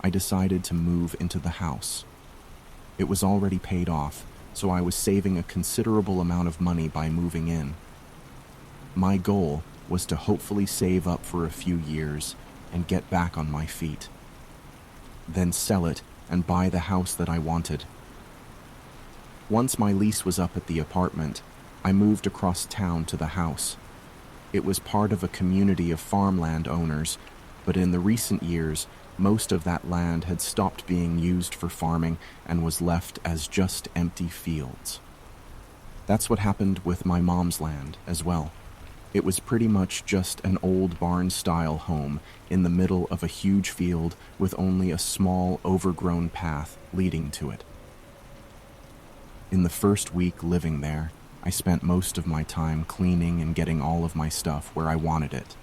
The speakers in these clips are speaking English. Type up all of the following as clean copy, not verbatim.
I decided to move into the house. It was already paid off, so I was saving a considerable amount of money by moving in. My goal was to hopefully save up for a few years and get back on my feet. Then sell it and buy the house that I wanted. Once my lease was up at the apartment, I moved across town to the house. It was part of a community of farmland owners, but in the recent years, most of that land had stopped being used for farming and was left as just empty fields. That's what happened with my mom's land as well. It was pretty much just an old barn-style home in the middle of a huge field with only a small, overgrown path leading to it. In the first week living there, I spent most of my time cleaning and getting all of my stuff where I wanted it.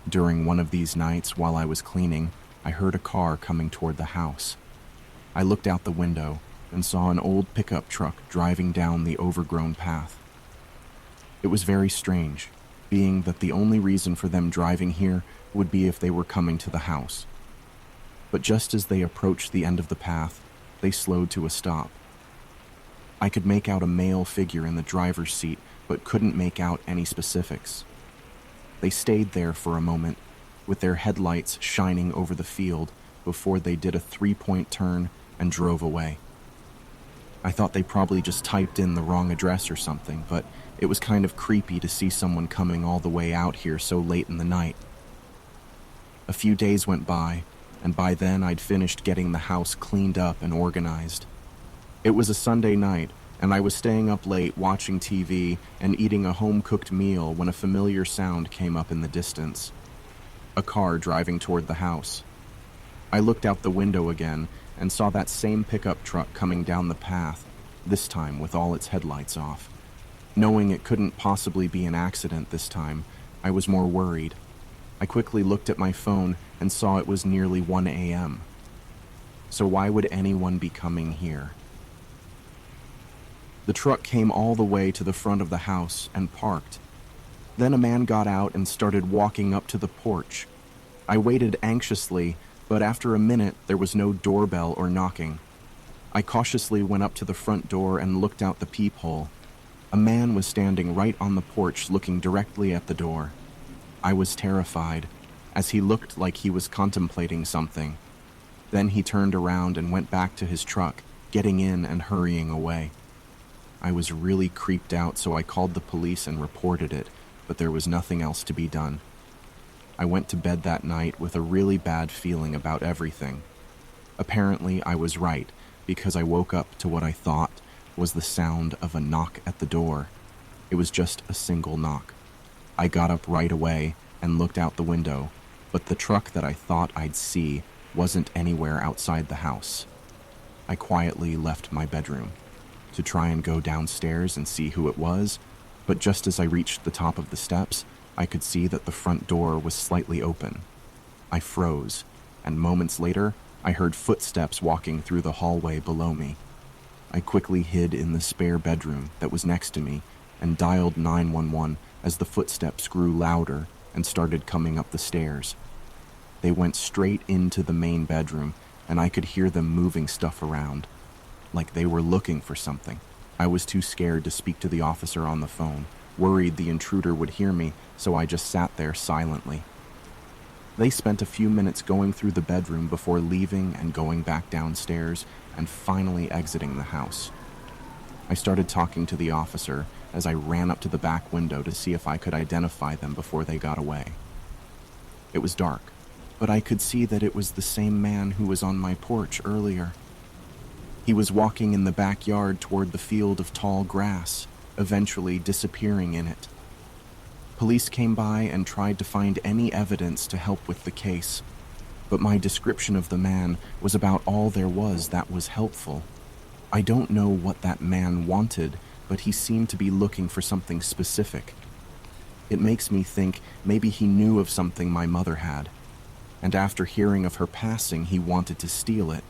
During one of these nights while I was cleaning, I heard a car coming toward the house. I looked out the window and saw an old pickup truck driving down the overgrown path. It was very strange, being that the only reason for them driving here would be if they were coming to the house. But just as they approached the end of the path, they slowed to a stop. I could make out a male figure in the driver's seat, but couldn't make out any specifics. They stayed there for a moment, with their headlights shining over the field before they did a 3-point turn and drove away. I thought they probably just typed in the wrong address or something, but it was kind of creepy to see someone coming all the way out here so late in the night. A few days went by, and by then I'd finished getting the house cleaned up and organized. It was a Sunday night, and I was staying up late watching TV and eating a home-cooked meal when a familiar sound came up in the distance. A car driving toward the house. I looked out the window again and saw that same pickup truck coming down the path, this time with all its headlights off. Knowing it couldn't possibly be an accident this time, I was more worried. I quickly looked at my phone and saw it was nearly 1 a.m. So why would anyone be coming here? The truck came all the way to the front of the house and parked. Then a man got out and started walking up to the porch. I waited anxiously, but after a minute there was no doorbell or knocking. I cautiously went up to the front door and looked out the peephole. A man was standing right on the porch looking directly at the door. I was terrified, as he looked like he was contemplating something. Then he turned around and went back to his truck, getting in and hurrying away. I was really creeped out, so I called the police and reported it, but there was nothing else to be done. I went to bed that night with a really bad feeling about everything. Apparently, I was right, because I woke up to what I thought was the sound of a knock at the door. It was just a single knock. I got up right away and looked out the window, but the truck that I thought I'd see wasn't anywhere outside the house. I quietly left my bedroom to try and go downstairs and see who it was, but just as I reached the top of the steps, I could see that the front door was slightly open. I froze, and moments later, I heard footsteps walking through the hallway below me. I quickly hid in the spare bedroom that was next to me and dialed 911 as the footsteps grew louder and started coming up the stairs. They went straight into the main bedroom, and I could hear them moving stuff around, like they were looking for something. I was too scared to speak to the officer on the phone, worried the intruder would hear me, so I just sat there silently. They spent a few minutes going through the bedroom before leaving and going back downstairs and finally exiting the house. I started talking to the officer as I ran up to the back window to see if I could identify them before they got away. It was dark, but I could see that it was the same man who was on my porch earlier. He was walking in the backyard toward the field of tall grass, eventually disappearing in it. Police came by and tried to find any evidence to help with the case, but my description of the man was about all there was that was helpful. I don't know what that man wanted, but he seemed to be looking for something specific. It makes me think maybe he knew of something my mother had, and after hearing of her passing, he wanted to steal it.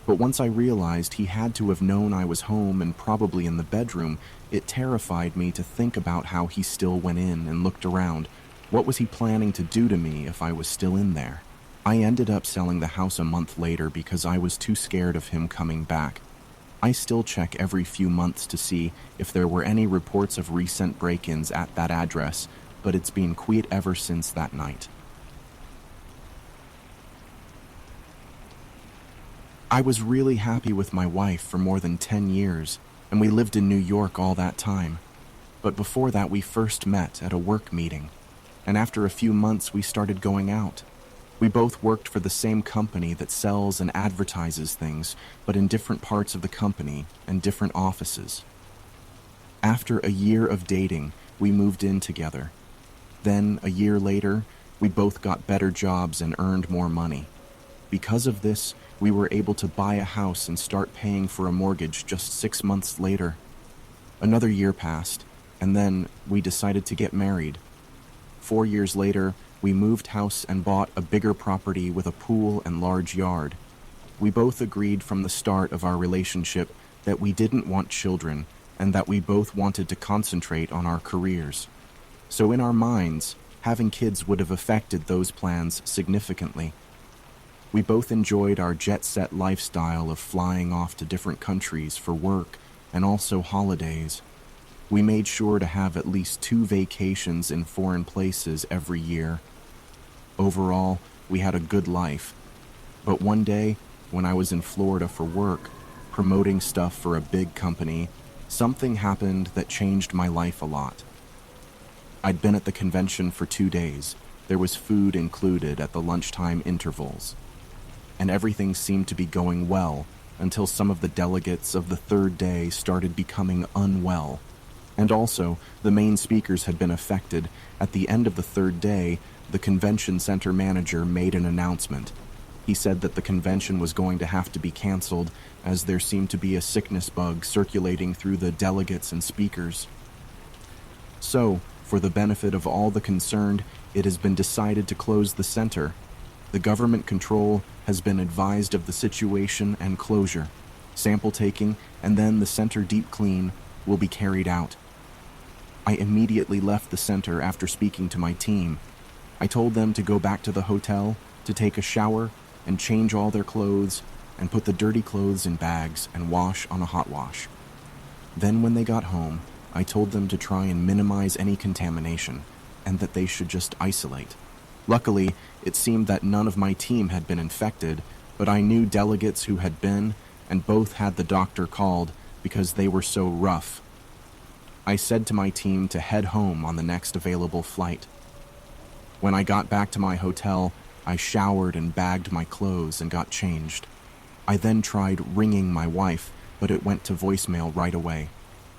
But once I realized he had to have known I was home and probably in the bedroom, it terrified me to think about how he still went in and looked around. What was he planning to do to me if I was still in there? I ended up selling the house a month later because I was too scared of him coming back. I still check every few months to see if there were any reports of recent break-ins at that address, but it's been quiet ever since that night. I was really happy with my wife for more than 10 years, and we lived in New York all that time. But before that, we first met at a work meeting, and after a few months, we started going out. We both worked for the same company that sells and advertises things, but in different parts of the company and different offices. After a year of dating, we moved in together. Then, a year later, we both got better jobs and earned more money. Because of this, we were able to buy a house and start paying for a mortgage just 6 months later. Another year passed, and then we decided to get married. 4 years later, we moved house and bought a bigger property with a pool and large yard. We both agreed from the start of our relationship that we didn't want children and that we both wanted to concentrate on our careers. So in our minds, having kids would have affected those plans significantly. We both enjoyed our jet-set lifestyle of flying off to different countries for work and also holidays. We made sure to have at least 2 vacations in foreign places every year. Overall, we had a good life. But one day, when I was in Florida for work, promoting stuff for a big company, something happened that changed my life a lot. I'd been at the convention for 2 days. There was food included at the lunchtime intervals. And everything seemed to be going well until some of the delegates of the 3rd day started becoming unwell. And also, the main speakers had been affected. At the end of the 3rd day, the convention center manager made an announcement. He said that the convention was going to have to be canceled as there seemed to be a sickness bug circulating through the delegates and speakers. So, for the benefit of all the concerned, it has been decided to close the center. The government control has been advised of the situation and closure. Sample taking and then the center deep clean will be carried out. I immediately left the center after speaking to my team. I told them to go back to the hotel, to take a shower, and change all their clothes, and put the dirty clothes in bags and wash on a hot wash. Then when they got home, I told them to try and minimize any contamination, and that they should just isolate. Luckily, it seemed that none of my team had been infected, but I knew delegates who had been, and both had the doctor called because they were so rough. I said to my team to head home on the next available flight. When I got back to my hotel, I showered and bagged my clothes and got changed. I then tried ringing my wife, but it went to voicemail right away.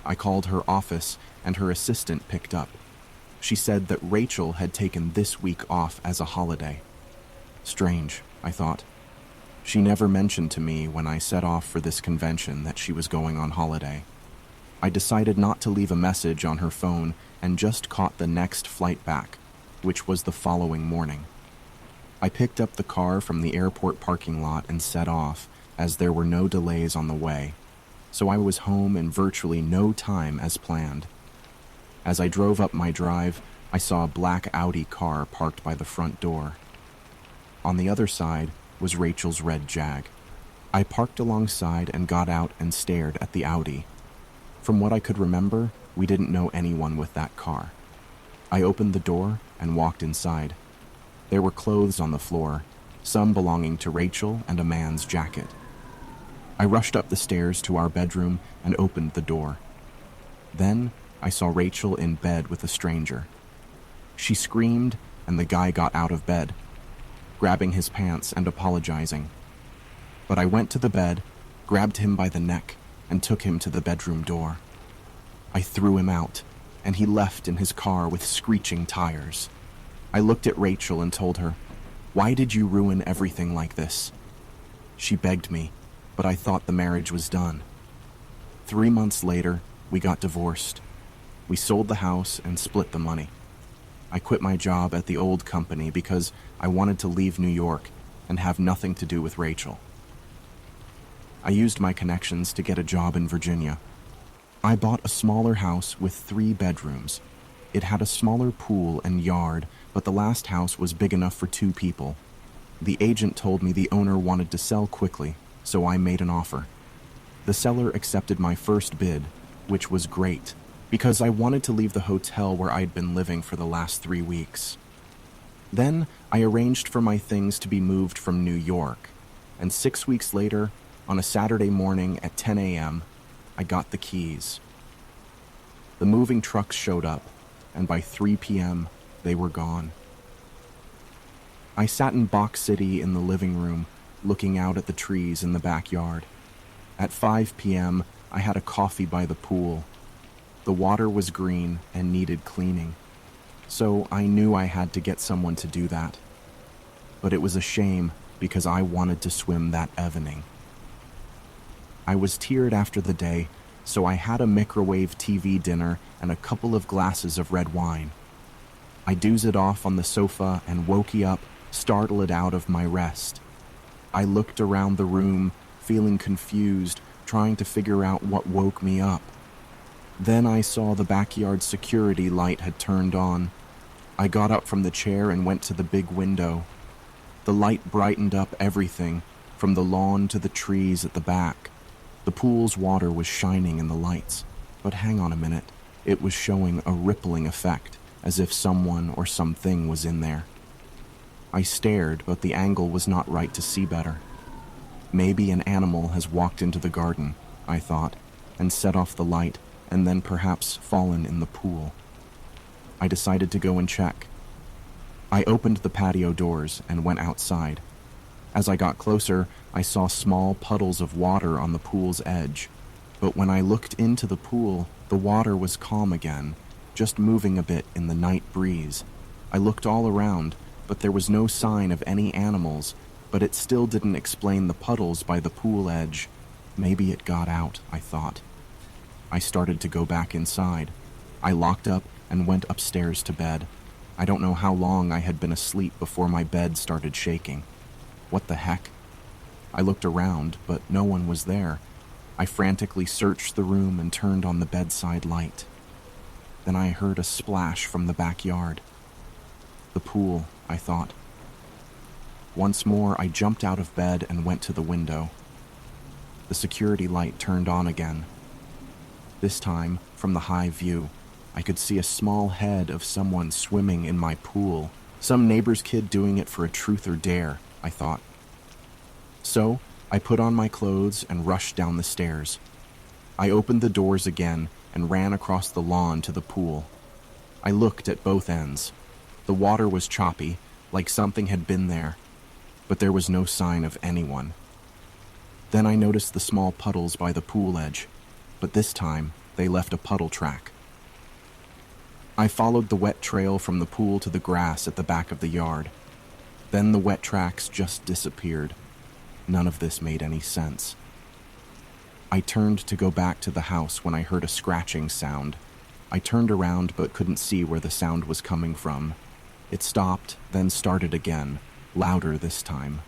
I called her office, and her assistant picked up. She said that Rachel had taken this week off as a holiday. Strange, I thought. She never mentioned to me when I set off for this convention that she was going on holiday. I decided not to leave a message on her phone and just caught the next flight back, which was the following morning. I picked up the car from the airport parking lot and set off, as there were no delays on the way, so I was home in virtually no time as planned. As I drove up my drive, I saw a black Audi car parked by the front door. On the other side was Rachel's red Jag. I parked alongside and got out and stared at the Audi. From what I could remember, we didn't know anyone with that car. I opened the door and walked inside. There were clothes on the floor, some belonging to Rachel and a man's jacket. I rushed up the stairs to our bedroom and opened the door. Then I saw Rachel in bed with a stranger. She screamed, and the guy got out of bed, grabbing his pants and apologizing. But I went to the bed, grabbed him by the neck, and took him to the bedroom door. I threw him out, and he left in his car with screeching tires. I looked at Rachel and told her, "Why did you ruin everything like this?" She begged me, but I thought the marriage was done. 3 months later, we got divorced. We sold the house and split the money. I quit my job at the old company because I wanted to leave New York and have nothing to do with Rachel. I used my connections to get a job in Virginia. I bought a smaller house with 3 bedrooms. It had a smaller pool and yard, but the last house was big enough for 2 people. The agent told me the owner wanted to sell quickly, so I made an offer. The seller accepted my first bid, which was great, because I wanted to leave the hotel where I'd been living for the last 3 weeks. Then I arranged for my things to be moved from New York, and 6 weeks later, on a Saturday morning at 10 a.m., I got the keys. The moving trucks showed up, and by 3 p.m., they were gone. I sat in Box City in the living room, looking out at the trees in the backyard. At 5 p.m., I had a coffee by the pool. The water was green and needed cleaning, so I knew I had to get someone to do that. But it was a shame because I wanted to swim that evening. I was tired after the day, so I had a microwave TV dinner and a couple of glasses of red wine. I doozed off on the sofa and woke up, startled out of my rest. I looked around the room, feeling confused, trying to figure out what woke me up. Then I saw the backyard security light had turned on. I got up from the chair and went to the big window. The light brightened up everything, from the lawn to the trees at the back. The pool's water was shining in the lights, but hang on a minute, it was showing a rippling effect, as if someone or something was in there. I stared, but the angle was not right to see better. Maybe an animal has walked into the garden, I thought, and set off the light, and then perhaps fallen in the pool. I decided to go and check. I opened the patio doors and went outside. As I got closer, I saw small puddles of water on the pool's edge. But when I looked into the pool, the water was calm again, just moving a bit in the night breeze. I looked all around, but there was no sign of any animals, but it still didn't explain the puddles by the pool edge. Maybe it got out, I thought. I started to go back inside. I locked up and went upstairs to bed. I don't know how long I had been asleep before my bed started shaking. What the heck? I looked around, but no one was there. I frantically searched the room and turned on the bedside light. Then I heard a splash from the backyard. The pool, I thought. Once more, I jumped out of bed and went to the window. The security light turned on again. This time, from the high view, I could see a small head of someone swimming in my pool. Some neighbor's kid doing it for a truth or dare, I thought. So, I put on my clothes and rushed down the stairs. I opened the doors again and ran across the lawn to the pool. I looked at both ends. The water was choppy, like something had been there, but there was no sign of anyone. Then I noticed the small puddles by the pool edge, but this time they left a puddle track. I followed the wet trail from the pool to the grass at the back of the yard. Then the wet tracks just disappeared. None of this made any sense. I turned to go back to the house when I heard a scratching sound. I turned around but couldn't see where the sound was coming from. It stopped, then started again, louder this time.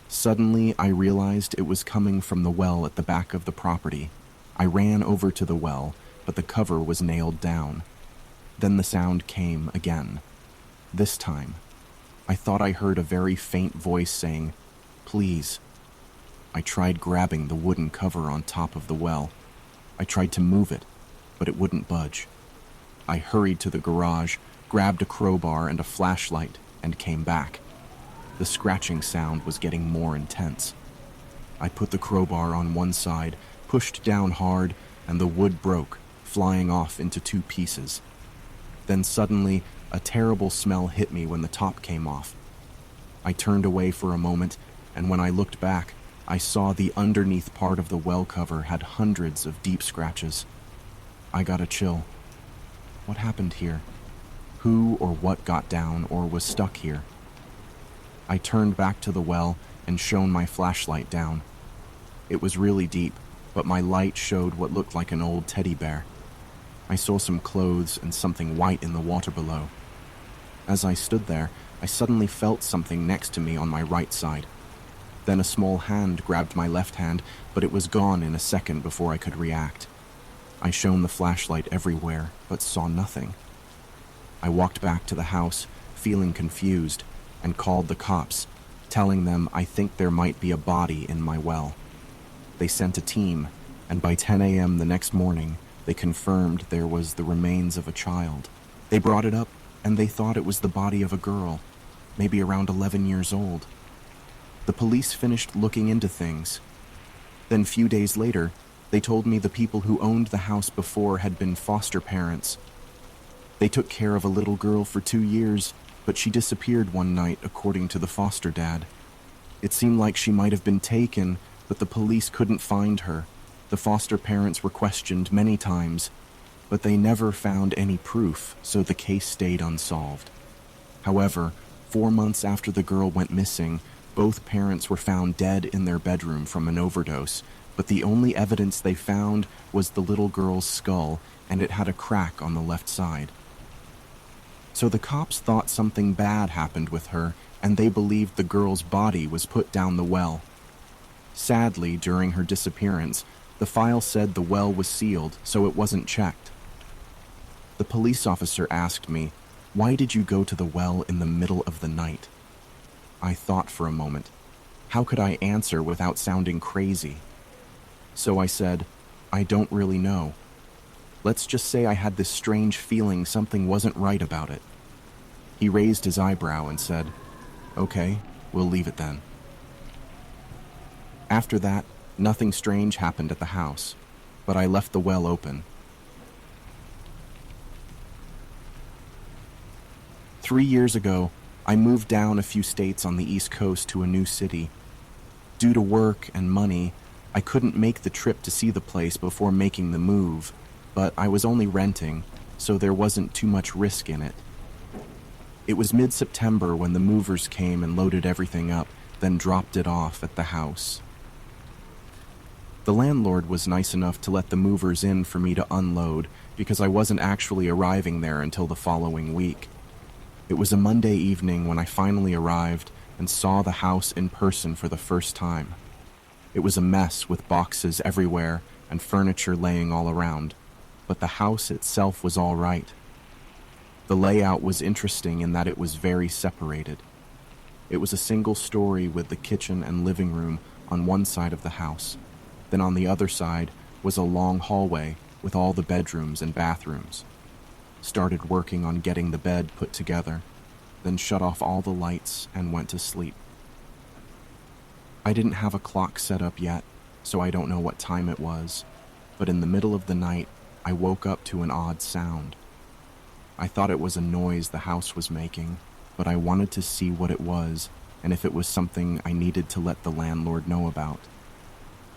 Suddenly, I realized it was coming from the well at the back of the property. I ran over to the well, but the cover was nailed down. Then the sound came again. This time, I thought I heard a very faint voice saying, "Please." I tried grabbing the wooden cover on top of the well. I tried to move it, but it wouldn't budge. I hurried to the garage, grabbed a crowbar and a flashlight, and came back. The scratching sound was getting more intense. I put the crowbar on one side, pushed down hard, and the wood broke, flying off into 2 pieces. Then suddenly, a terrible smell hit me when the top came off. I turned away for a moment, and when I looked back, I saw the underneath part of the well cover had hundreds of deep scratches. I got a chill. What happened here? Who or what got down or was stuck here? I turned back to the well and shone my flashlight down. It was really deep, but my light showed what looked like an old teddy bear. I saw some clothes and something white in the water below. As I stood there, I suddenly felt something next to me on my right side. Then a small hand grabbed my left hand, but it was gone in a second before I could react. I shone the flashlight everywhere, but saw nothing. I walked back to the house, feeling confused, and called the cops, telling them I think there might be a body in my well. They sent a team, and by 10 a.m. the next morning, they confirmed there was the remains of a child. They brought it up, and they thought it was the body of a girl, maybe around 11 years old. The police finished looking into things. Then, few days later, they told me the people who owned the house before had been foster parents. They took care of a little girl for 2 years, but she disappeared one night, according to the foster dad. It seemed like she might have been taken, but the police couldn't find her. The foster parents were questioned many times, but they never found any proof, so the case stayed unsolved. However, 4 months after the girl went missing, both parents were found dead in their bedroom from an overdose, but the only evidence they found was the little girl's skull, and it had a crack on the left side. So the cops thought something bad happened with her, and they believed the girl's body was put down the well. Sadly, during her disappearance, the file said the well was sealed, so it wasn't checked. The police officer asked me, "Why did you go to the well in the middle of the night?" I thought for a moment. How could I answer without sounding crazy? So I said, "I don't really know. Let's just say I had this strange feeling something wasn't right about it." He raised his eyebrow and said, "Okay, we'll leave it then." After that, nothing strange happened at the house, but I left the well open. 3 years ago, I moved down a few states on the East Coast to a new city. Due to work and money, I couldn't make the trip to see the place before making the move, but I was only renting, so there wasn't too much risk in it. It was mid-September when the movers came and loaded everything up, then dropped it off at the house. The landlord was nice enough to let the movers in for me to unload because I wasn't actually arriving there until the following week. It was a Monday evening when I finally arrived and saw the house in person for the first time. It was a mess with boxes everywhere and furniture laying all around, but the house itself was all right. The layout was interesting in that it was very separated. It was a single story with the kitchen and living room on one side of the house. Then on the other side was a long hallway with all the bedrooms and bathrooms. Started working on getting the bed put together, then shut off all the lights and went to sleep. I didn't have a clock set up yet, so I don't know what time it was, but in the middle of the night, I woke up to an odd sound. I thought it was a noise the house was making, but I wanted to see what it was and if it was something I needed to let the landlord know about.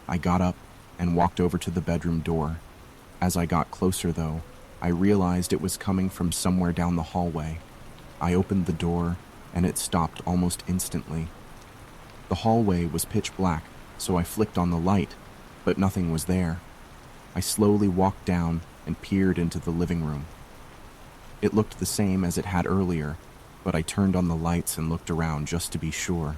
I got up and walked over to the bedroom door. As I got closer, though, I realized it was coming from somewhere down the hallway. I opened the door, and it stopped almost instantly. The hallway was pitch black, so I flicked on the light, but nothing was there. I slowly walked down and peered into the living room. It looked the same as it had earlier, but I turned on the lights and looked around just to be sure.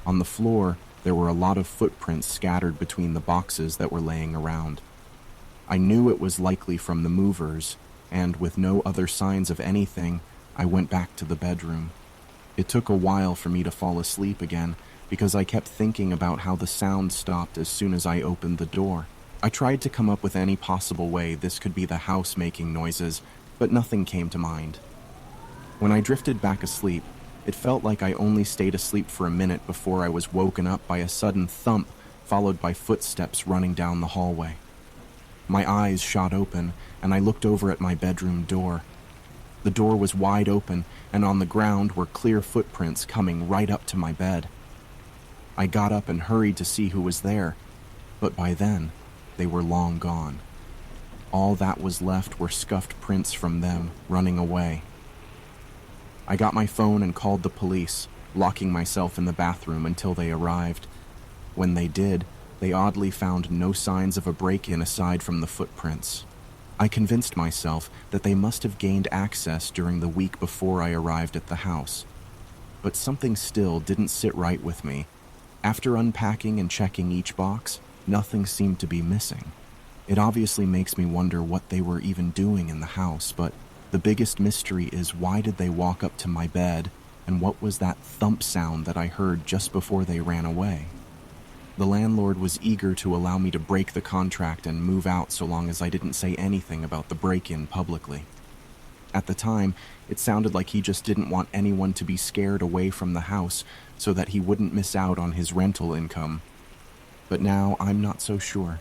On the floor, there were a lot of footprints scattered between the boxes that were laying around. I knew it was likely from the movers, and with no other signs of anything, I went back to the bedroom. It took a while for me to fall asleep again, because I kept thinking about how the sound stopped as soon as I opened the door. I tried to come up with any possible way this could be the house making noises, but nothing came to mind. When I drifted back asleep, it felt like I only stayed asleep for a minute before I was woken up by a sudden thump, followed by footsteps running down the hallway. My eyes shot open, and I looked over at my bedroom door. The door was wide open, and on the ground were clear footprints coming right up to my bed. I got up and hurried to see who was there, but by then, they were long gone. All that was left were scuffed prints from them running away. I got my phone and called the police, locking myself in the bathroom until they arrived. When they did, they oddly found no signs of a break-in aside from the footprints. I convinced myself that they must have gained access during the week before I arrived at the house. But something still didn't sit right with me. After unpacking and checking each box, nothing seemed to be missing. It obviously makes me wonder what they were even doing in the house, but the biggest mystery is why did they walk up to my bed And what was that thump sound that I heard just before they ran away? The landlord was eager to allow me to break the contract and move out so long as I didn't say anything about the break-in publicly. At the time, it sounded like he just didn't want anyone to be scared away from the house so that he wouldn't miss out on his rental income. But now I'm not so sure.